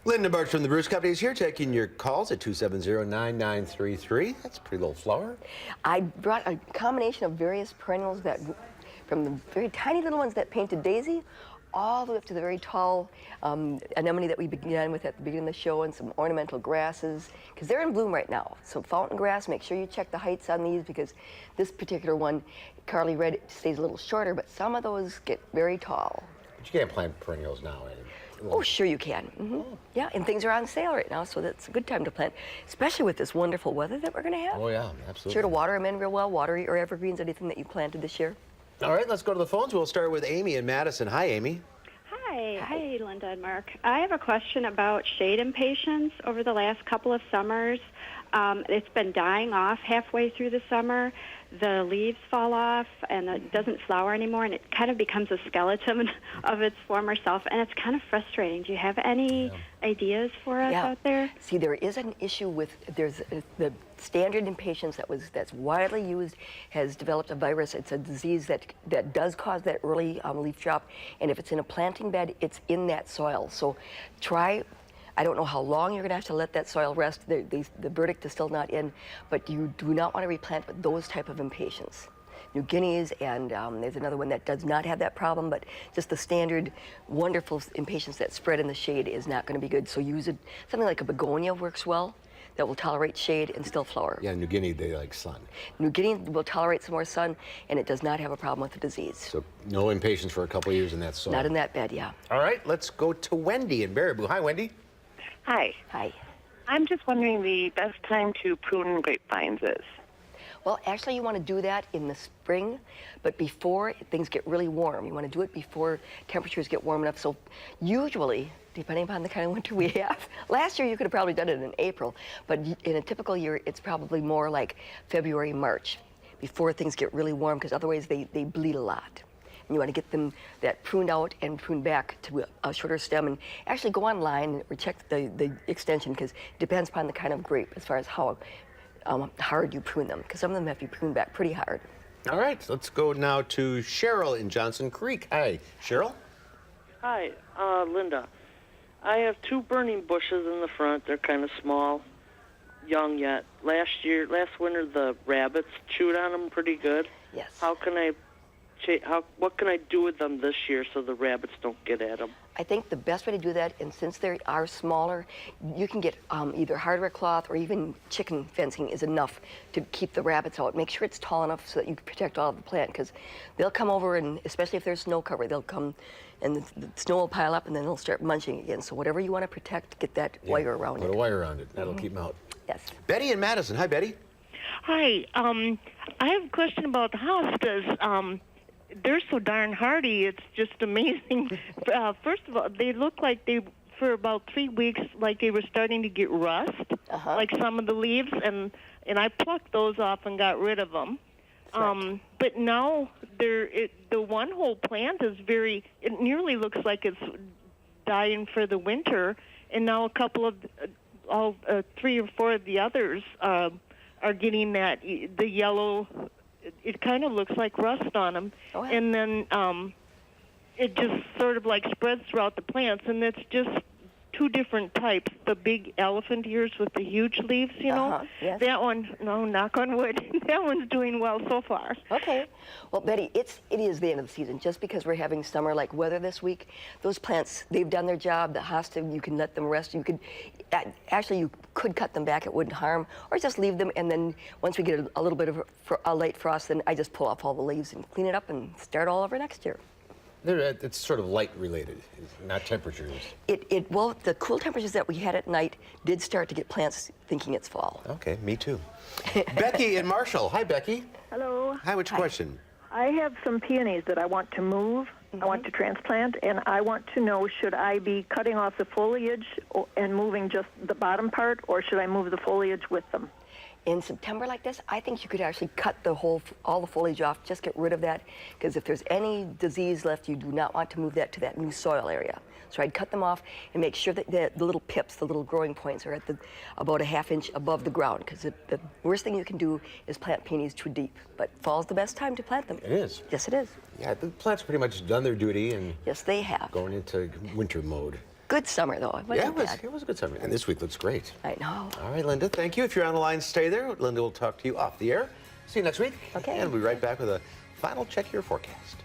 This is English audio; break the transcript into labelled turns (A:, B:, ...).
A: Linda Barcz from the Barcz Company is here taking your calls at 270-9933. That's a pretty little flower.
B: I brought a combination of various perennials that, from the very tiny little ones that painted daisy, all the way up to the very tall anemone that we began with at the beginning of the show, and some ornamental grasses, because they're in bloom right now. So fountain grass, make sure you check the heights on these, because this particular one, Carly Red, stays a little shorter, but some of those get very tall.
A: But you can't plant perennials now, eh?
B: Oh, sure you can. Yeah, and things are on sale right now, so that's a good time to plant, especially with this wonderful weather that we're going to have.
A: Oh, yeah, absolutely.
B: Sure to water them in real well, water your evergreens, anything that you planted this year.
A: All right, let's go to the phones. We'll start with Amy in Madison. Hi, Amy.
C: Hi. Hi, Linda and Mark. I have a question about shade impatiens over the last couple of summers. It's been dying off halfway through the summer. The leaves fall off and it doesn't flower anymore, and it kind of becomes a skeleton of its former self, and it's kind of frustrating. Do you have any ideas for us out there?
B: See, there is an issue with, the standard impatiens that's widely used has developed a virus. It's a disease that does cause that early leaf drop, and if it's in a planting bed, it's in that soil. So try, I don't know how long you're going to have to let that soil rest. The verdict is still not in, but you do not want to replant with those type of impatiens. New Guineas, and there's another one that does not have that problem, but just the standard wonderful impatiens that spread in the shade is not going to be good. So use it, something like a begonia works well, that will tolerate shade and still flower.
A: Yeah, New Guinea, they like sun.
B: New Guinea will tolerate some more sun, and it does not have a problem with the disease.
A: So no impatiens for a couple of years in that soil.
B: Not in that bed, yeah.
A: All right, let's go to Wendy in Baraboo. Hi, Wendy.
D: Hi.
B: Hi.
D: I'm just wondering the best time to prune grapevines is.
B: Well, actually, you want to do that in the spring, but before things get really warm. You want to do it before temperatures get warm enough. So usually, depending upon the kind of winter we have, last year you could have probably done it in April, but in a typical year, it's probably more like February, March, before things get really warm, because otherwise they bleed a lot. And you want to get them that pruned out and pruned back to a shorter stem, and actually go online or check the extension, because it depends upon the kind of grape as far as how hard you prune them, because some of them have to be pruned back pretty hard.
A: All right, let's go now to Cheryl in Johnson Creek. Hi, Cheryl.
E: Hi, Linda. I have two burning bushes in the front. They're kind of small, young yet. Last winter, the rabbits chewed on them pretty good.
B: Yes.
E: What can I do with them this year so the rabbits don't get at them?
B: I think the best way to do that, and since they are smaller, you can get either hardware cloth or even chicken fencing is enough to keep the rabbits out. Make sure it's tall enough so that you can protect all of the plant, because they'll come over, and especially if there's snow cover, they'll come and the snow will pile up, and then they'll start munching again. So whatever you want to protect, get that wire around it.
A: Put a wire around it. That'll keep them out.
B: Yes.
A: Betty in Madison. Hi, Betty.
F: Hi. I have a question about the hostas. They're so darn hardy, it's just amazing. First of all, they look like for about 3 weeks, like they were starting to get rust, like some of the leaves, and I plucked those off and got rid of them. But now the one whole plant is it nearly looks like it's dying for the winter, and now a couple of, 3 or 4 of the others are getting the yellow. It kind of looks like rust on them, and then it just sort of like spreads throughout the plants, and it's just 2 different types. The big elephant ears with the huge leaves, you know.
B: Yes.
F: That one, no, knock on wood, that one's doing well so far.
B: Okay. Well, Betty, it is the end of the season. Just because we're having summer-like weather this week, those plants, they've done their job. The hosta, you can let them rest. You could, actually, you could cut them back. It wouldn't harm. Or just leave them, and then once we get a little bit of a late frost, then I just pull off all the leaves and clean it up and start all over next year.
A: It's sort of light related, not temperatures.
B: Well, the cool temperatures that we had at night did start to get plants thinking it's fall.
A: Okay, me too. Becky in Marshall. Hi, Becky.
G: Hello.
A: Hi, what's your question?
G: I have some peonies that I want to move. I want to transplant, and I want to know, should I be cutting off the foliage and moving just the bottom part, or should I move the foliage with them?
B: In September like this, I think you could actually cut all the foliage off, just get rid of that, because if there's any disease left, you do not want to move that to that new soil area. So I'd cut them off and make sure that the little pips, the little growing points, are at about a ½ inch above the ground, because the worst thing you can do is plant peonies too deep. But fall's the best time to plant them.
A: It is.
B: Yes, it is.
A: Yeah, the plants pretty much done their duty and
B: yes, they have.
A: going into winter mode.
B: good summer, though. It wasn't bad.
A: It was a good summer. And this week looks great.
B: I know.
A: All right, Linda, thank you. If you're on the line, stay there. Linda will talk to you off the air. See you next week.
B: Okay.
A: And we'll be right back with a final check of your forecast.